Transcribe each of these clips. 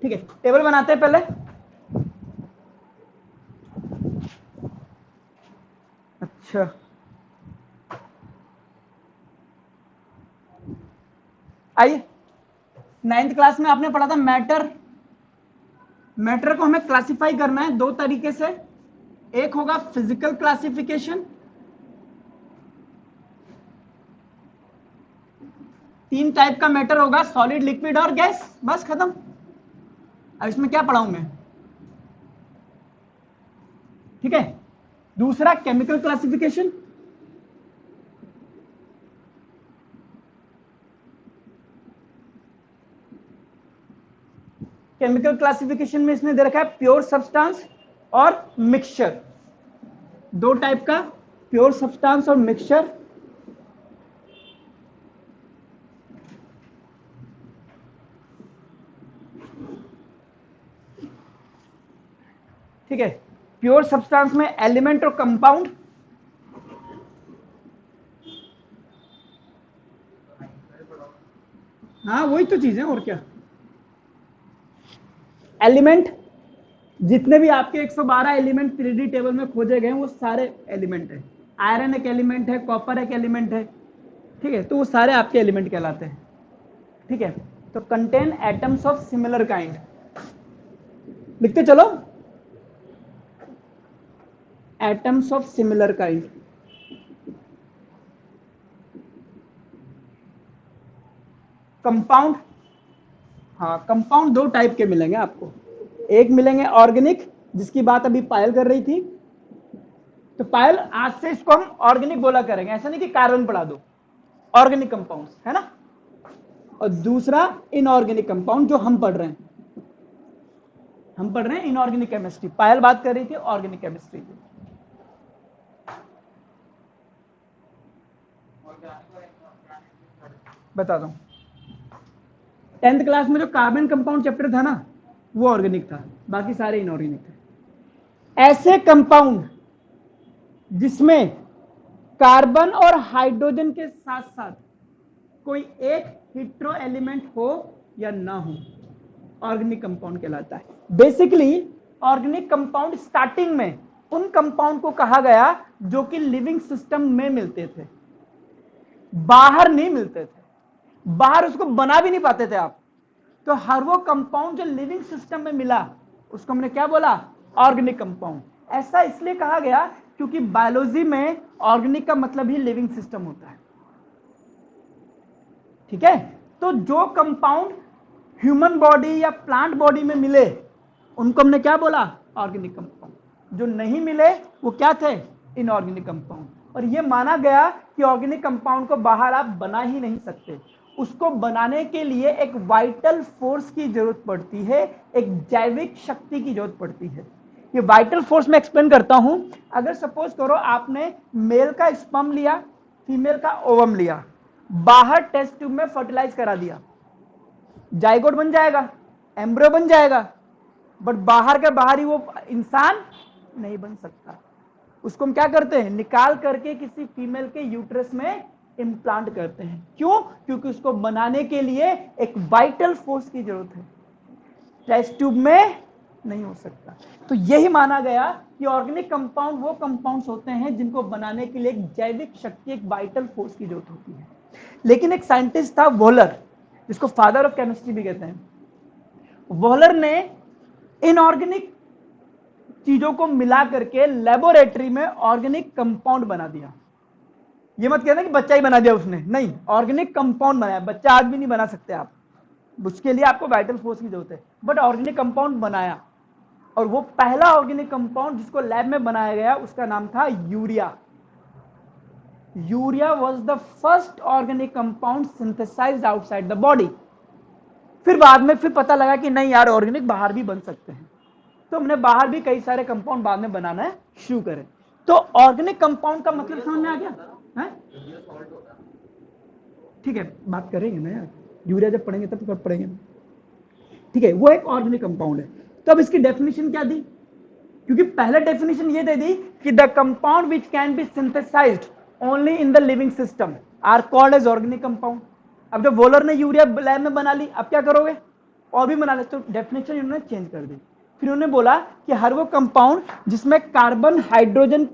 ठीक है, टेबल बनाते हैं पहले। अच्छा, आइए, 9th क्लास में आपने पढ़ा था मैटर। मैटर को हमें क्लासिफाई करना है दो तरीके से। एक होगा फिजिकल क्लासिफिकेशन, 3 टाइप का मैटर होगा, सॉलिड, लिक्विड और गैस, बस खत्म। अब इसमें क्या पढ़ाऊं मैं, ठीक है। दूसरा केमिकल क्लासिफिकेशन, केमिकल क्लासिफिकेशन में इसने दे रखा है प्योर सब्सटेंस और मिक्सचर, दो टाइप का, प्योर सब्सटेंस और मिक्सचर। ठीक है, प्योर सब्सटेंस में एलिमेंट और कंपाउंड, हाँ वही तो चीज है और क्या। एलिमेंट, जितने भी आपके 112 एलिमेंट पीरियोडिक टेबल में खोजे गए वो सारे एलिमेंट है। आयरन एक एलिमेंट है, कॉपर एक एलिमेंट है, ठीक है, तो वो सारे आपके एलिमेंट कहलाते हैं। ठीक है, तो contain atoms of similar kind, लिखते चलो, atoms of similar kind. Compound, हाँ कंपाउंड दो टाइप के मिलेंगे आपको, एक मिलेंगे ऑर्गेनिक, जिसकी बात अभी पायल कर रही थी। तो पायल आज से इसको हम ऑर्गेनिक बोला करेंगे, ऐसा नहीं कि कार्बन पढ़ा दो, ऑर्गेनिक कंपाउंड्स है ना। और दूसरा इनऑर्गेनिक कंपाउंड जो हम पढ़ रहे हैं, हम पढ़ रहे हैं इनऑर्गेनिक केमिस्ट्री, पायल बात कर रही थी ऑर्गेनिक केमिस्ट्री की। बता दो, 10th क्लास में जो कार्बन कंपाउंड चैप्टर था ना वो ऑर्गेनिक था, बाकी सारे इनऑर्गेनिक थे। ऐसे कंपाउंड जिसमें कार्बन और हाइड्रोजन के साथ साथ कोई एक हेटेरो एलिमेंट हो या ना हो, ऑर्गेनिक कंपाउंड कहलाता है। बेसिकली ऑर्गेनिक कंपाउंड स्टार्टिंग में उन कंपाउंड को कहा गया जो कि लिविंग सिस्टम में मिलते थे, बाहर नहीं मिलते थे, बाहर उसको बना भी नहीं पाते थे आप। तो हर वो कंपाउंड जो लिविंग सिस्टम में मिला उसको हमने क्या बोला, ऑर्गेनिक कंपाउंड। ऐसा इसलिए कहा गया क्योंकि बायोलॉजी में ऑर्गेनिक का मतलब ही लिविंग सिस्टम होता है। ठीक है, तो जो कंपाउंड ह्यूमन बॉडी या प्लांट बॉडी में मिले उनको हमने क्या बोला, ऑर्गेनिक कंपाउंड। जो नहीं मिले वो क्या थे, इनऑर्गेनिक कंपाउंड। और ये माना गया कि ऑर्गेनिक कंपाउंड को बाहर आप बना ही नहीं सकते, उसको बनाने के लिए एक वाइटल फोर्स की जरूरत पड़ती है, एक जैविक शक्ति की जरूरत पड़ती है। ये वाइटल फोर्स मैं एक्सप्लेन करता हूं। अगर सपोज करो आपने मेल का स्पर्म लिया, फीमेल का ओवम लिया, बाहर टेस्ट ट्यूब में फर्टिलाइज करा दिया, जाइगोट बन जाएगा, एम्ब्रियो बन जाएगा, बट बाहर के बाहर ही वो इंसान नहीं बन सकता। उसको हम क्या करते हैं, निकाल करके किसी फीमेल के यूट्रस में इम्प्लांट करते हैं। क्यों, क्योंकि उसको बनाने के लिए एक वाइटल फोर्स की जरूरत है, टेस्ट ट्यूब में नहीं हो सकता। तो यही माना गया कि ऑर्गेनिक कंपाउंड वो कंपाउंड्स होते हैं जिनको बनाने के लिए एक जैविक शक्ति, एक वाइटल फोर्स की जरूरत होती है। लेकिन एक साइंटिस्ट था वोलर, जिसको फादर ऑफ केमिस्ट्री भी कहते हैं, वोलर ने इनऑर्गेनिक चीजों को मिला करके लेबोरेटरी में ऑर्गेनिक कंपाउंड बना दिया। ये मत कहना कि बच्चा ही बना दिया उसने, नहीं, ऑर्गेनिक कंपाउंड बनाया। बच्चा आज भी नहीं बना सकते आप, उसके लिए आपको वाइटल फोर्स की जरूरत है, बट ऑर्गेनिक कंपाउंड बनाया। और वो पहला ऑर्गेनिक कंपाउंड जिसको लैब में बनाया गया उसका नाम था urea. Urea was the first organic compound synthesised outside the body. फिर बाद में फिर पता लगा कि नहीं यार, ऑर्गेनिक बाहर भी बन सकते हैं, तो हमने बाहर भी कई सारे कंपाउंड बाद में बनाना शुरू करें। तो ऑर्गेनिक कंपाउंड का मतलब समझ में आ गया है? ठीक है, बात करेंगे ना यार, यूरिया जब पढ़ेंगे तब कब पढ़ेंगे। ठीक है, वो एक ऑर्गेनिक कंपाउंड है। तो अब इसकी डेफिनेशन क्या दी, क्योंकि पहले डेफिनेशन ये दे दी कि the compound which can be synthesised only in the living system are called as organic compound. अब जब वोलर ने यूरिया लैब में बना ली, अब क्या करोगे, और भी बना ले, तो डेफिनेशन इन्होंने चेंज कर दी। फिर उन्होंने बोला कि हर वो कंपाउंड जिसमें कार्बन, हाइड्रोजन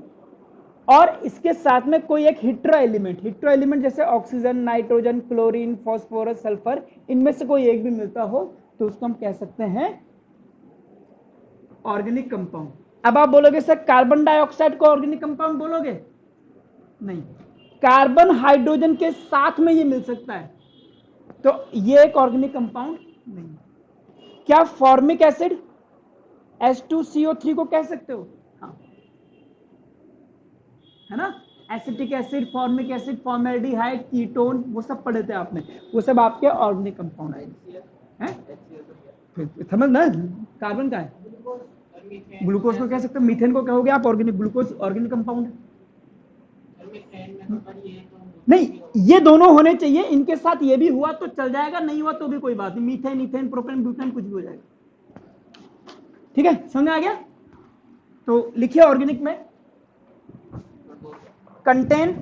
और इसके साथ में कोई एक हिट्रो एलिमेंट जैसे oxygen, nitrogen, chlorine, phosphorus, sulphur, इनमें से कोई एक भी मिलता हो तो उसको हम कह सकते हैं ऑर्गेनिक कंपाउंड। अब आप बोलोगे सर कार्बन डाइऑक्साइड को ऑर्गेनिक कंपाउंड बोलोगे? नहीं, कार्बन हाइड्रोजन के साथ में ये मिल सकता है तो ये एक ऑर्गेनिक कंपाउंड नहीं। क्या फॉर्मिक एसिड H2CO3 को कह सकते हो? हाँ, है ना, acetic acid, formic acid, formaldehyde, ketone, वो सब पढ़े थे आपने, वो सब आपके ऑर्गेनिक कंपाउंड हैं। समझ ना, कार्बन का है, ग्लूकोज को कह सकते हो, मीथेन को कहोगे आप ऑर्गेनिक, ग्लूकोज ऑर्गेनिक कंपाउंड नहीं। ये दोनों होने चाहिए, इनके साथ ये भी हुआ तो चल जाएगा, नहीं हुआ तो भी कोई बात नहीं, मीथेन, इथेन, प्रोपेन, ब्यूटेन कुछ भी हो जाएगा। ठीक है, समझ आ गया? तो लिखिए ऑर्गेनिक में कंटेन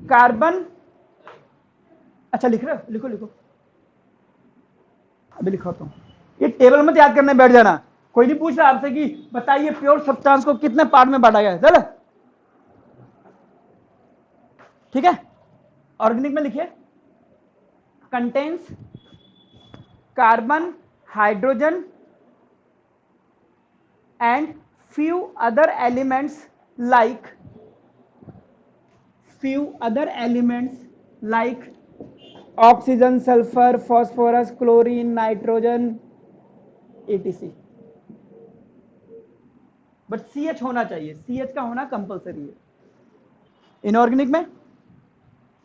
कार्बन, अच्छा लिख रहे हो, लिखो लिखो, अभी लिखाता हूं। ये टेबल मत याद करने बैठ जाना, कोई नहीं पूछ रहा आपसे कि बताइए प्योर सब्सटेंस को कितने पार्ट में बांटा गया है। चलो ठीक है, ऑर्गेनिक में लिखिए contains carbon, hydrogen and few other elements like oxygen, sulfur, phosphorus, chlorine, nitrogen, etc. But CH होना चाहिए, CH का होना कंपलसरी है इनऑर्गेनिक में।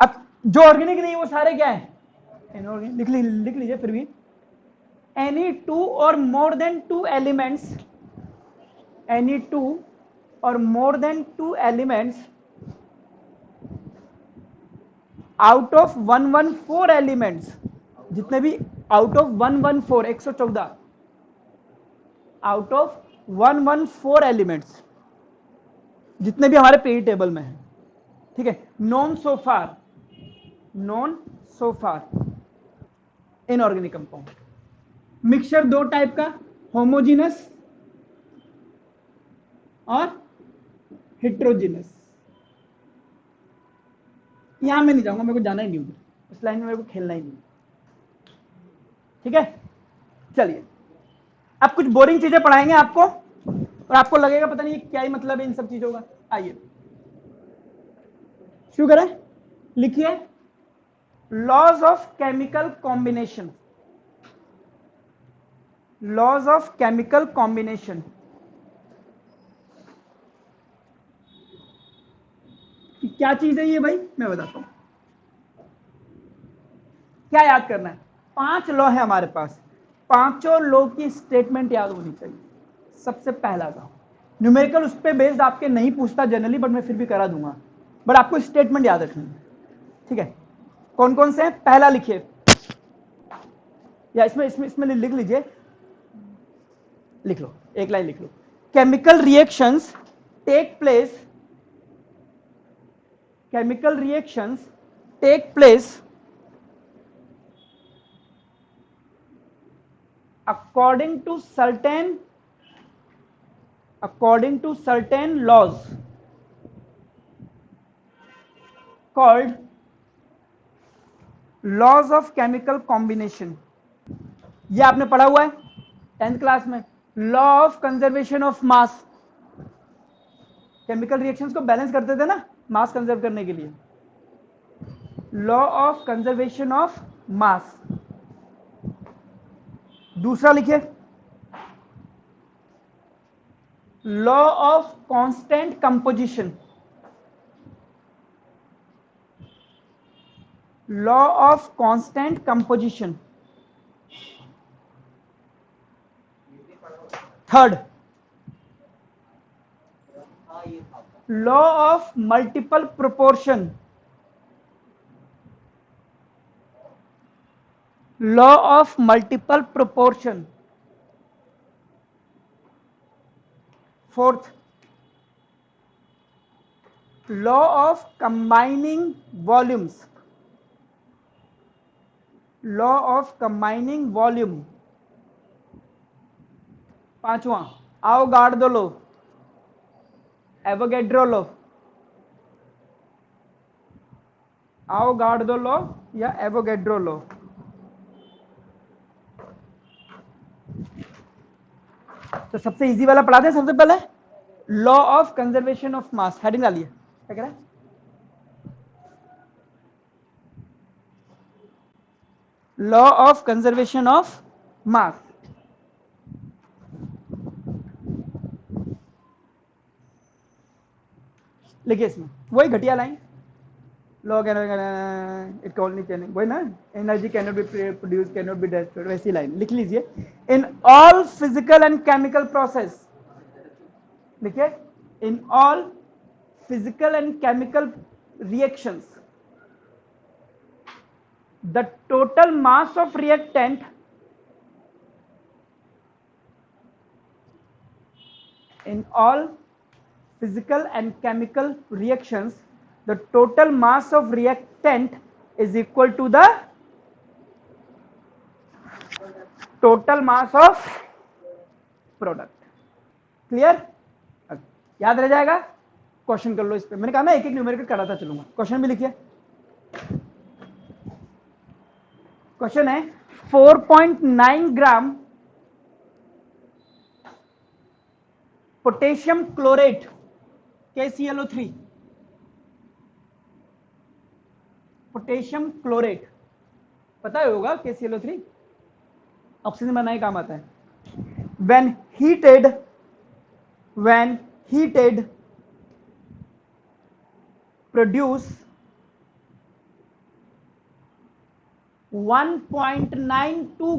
अब जो ऑर्गेनिक नहीं वो सारे क्या है? इनऑर्गेनिक। लिख लीजिए फिर भी, any two or more than two elements, any two or more than two elements out of 114 elements, जितने भी out of 114 114 out of 114 elements जितने भी हमारे पीरियड टेबल में है, ठीक है, नॉन सो फार इनऑर्गेनिक कंपाउंड। मिक्सचर दो टाइप का, होमोजीनस और हेट्रोजीनस। यहां मैं नहीं जाऊंगा, मेरे को जाना ही नहीं उधर, इस लाइन में मेरे को खेलना ही नहीं। ठीक है, चलिए अब कुछ बोरिंग चीजें पढ़ाएंगे आपको और आपको लगेगा पता नहीं क्या ही मतलब है इन सब चीजों का। आइए शुरू करें। लिखिए laws of chemical combination. Laws of chemical combination क्या चीज है ये भाई, मैं बताता हूं। क्या याद करना है? 5 लॉ है हमारे पास, पांचों लॉ की स्टेटमेंट याद होनी चाहिए। सबसे पहला लॉ, न्यूमेरिकल उस पर बेस्ड आपके नहीं पूछता जनरली, बट मैं फिर भी करा दूंगा, बट आपको स्टेटमेंट याद रखनी है। ठीक है, कौन कौन से हैं? पहला लिखिए, या इसमें लिख लीजिए, लिख लो, एक लाइन लिख लो। Chemical reactions take place, chemical reactions take place according to certain laws called laws of chemical combination। ये आपने पढ़ा हुआ है 10th क्लास में, law of conservation of mass. Chemical reactions को बैलेंस करते थे ना मास कंजर्व करने के लिए, law of conservation of mass. दूसरा लिखिए law of constant composition. Law of constant composition. Third, law of multiple proportion. Law of multiple proportion. Fourth, law of combining volumes. Law of combining volume. 5वां Avogadro law, Avogadro law, Avogadro law या Avogadro law. तो सबसे easy वाला पढ़ाते हैं सबसे पहले, law of conservation of mass. Heading डालिए, क्या कह रहा है? Law of conservation of mass. लिखिए इसमें वही घटिया line, law it only can, वही ना, energy can not be produce, can not be destroyed, वैसी लाइन लिख लीजिए। In all physical and chemical process, लिखिए, in all physical and chemical reactions the total mass of reactant in all physical and chemical reactions, the total mass of reactant is equal to the total mass of product. Clear? याद रह जाएगा? Question कर लो इस पे, मैंने कहा मैं एक एक न्यूमेरिकल कराता चलूंगा। क्वेश्चन भी लिखिए। क्वेश्चन है 4.9 gram potassium chlorate KClO3, potassium chlorate पता ही होगा, KClO3 ऑक्सीजन बनाने काम आता है। when heated produce 1.92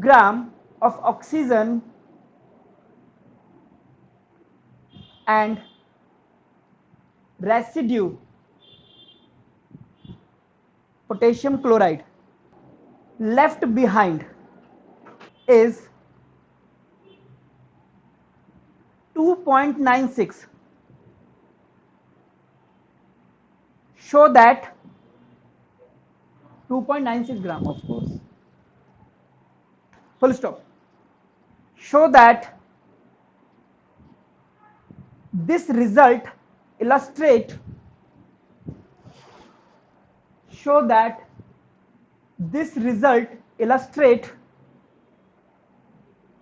gram of oxygen and residue potassium chloride left behind is 2.96. Show that 2.96 gram, of course, full stop. Show that this result illustrate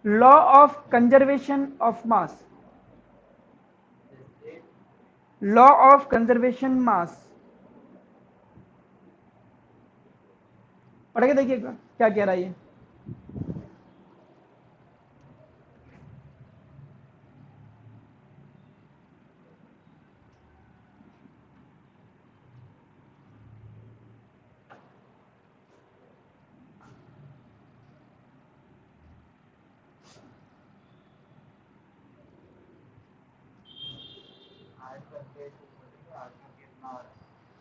law of conservation of mass. Law of conservation mass पढ़ के देखिएगा क्या कह रहा है ये।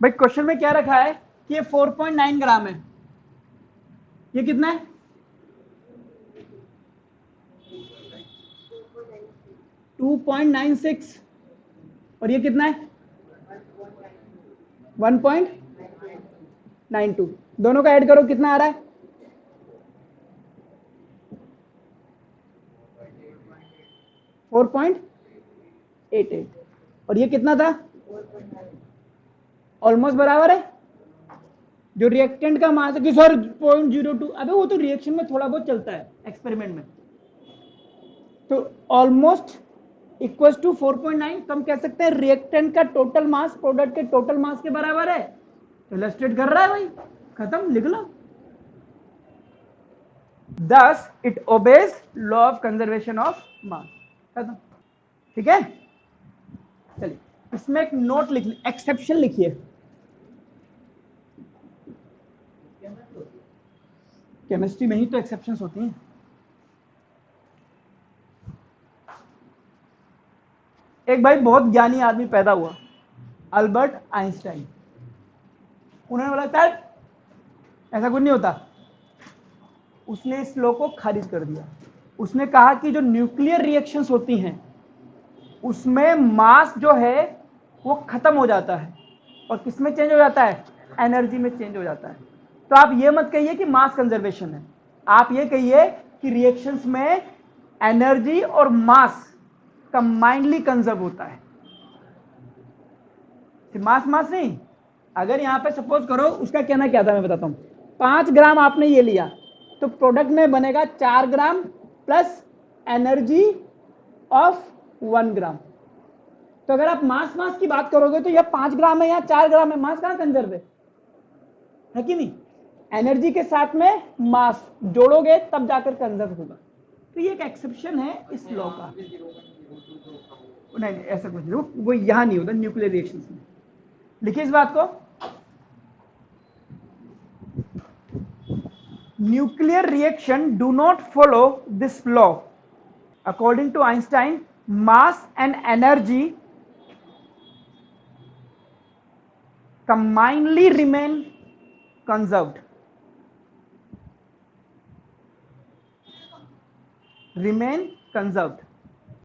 भाई question में क्या रखा है कि ये 4.9 ग्राम है, ये कितना है? 2.96, और ये कितना है? 1.92। दोनों का ऐड करो कितना आ रहा है? 4.88, और ये कितना था? ऑलमोस्ट बराबर है। जो रिएक्टेंट का मास है कि सर 0.02, अबे वो तो रिएक्शन में थोड़ा बहुत चलता है एक्सपेरिमेंट में, तो ऑलमोस्ट इक्वल टू 4.9, कम कह सकते हैं रिएक्टेंट का टोटल मास प्रोडक्ट के टोटल मास के बराबर है। इलस्ट्रेट कर रहा है भाई, खत्म, लिख लो। Thus it obeys law of conservation of mass, खत्म। ठीक है, चलिए इसमें एक नोट लिख, एक्सेप्शन लिखिए। केमिस्ट्री में ही तो एक्सेप्शंस होती हैं। एक भाई बहुत ज्ञानी आदमी पैदा हुआ, अल्बर्ट आइंस्टाइन। उन्होंने बोला सर ऐसा कुछ नहीं होता, उसने इस लॉ को खारिज कर दिया। उसने कहा कि जो न्यूक्लियर रिएक्शंस होती हैं उसमें मास जो है वो खत्म हो जाता है, और किसमें चेंज हो जाता है? एनर्जी में चेंज हो जाता है। तो आप ये मत कहिए कि मास कंजर्वेशन है, आप ये कहिए कि रिएक्शंस में एनर्जी और मास कंबाइंडली कंजर्व होता है। मास मास नहीं, अगर यहां पे सपोज करो, उसका कहना क्या था मैं बताता हूं, 5 ग्राम आपने ये लिया तो प्रोडक्ट में बनेगा 4 ग्राम प्लस एनर्जी ऑफ 1 ग्राम। तो अगर आप मास मास की बात करोगे तो यह 5 ग्राम है या 4 ग्राम है, मास कहां कंजर्व है कि नहीं? एनर्जी के साथ में मास जोड़ोगे तब जाकर कंजर्व होगा। तो ये एक एक्सेप्शन है इस लॉ का। नहीं ऐसा कुछ नहीं, वो यहां नहीं होता न्यूक्लियर रिएक्शंस में। लिखिए इस बात को, nuclear reaction do not follow this law. According to Einstein, mass and energy combinedly remain conserved. Remain conserved.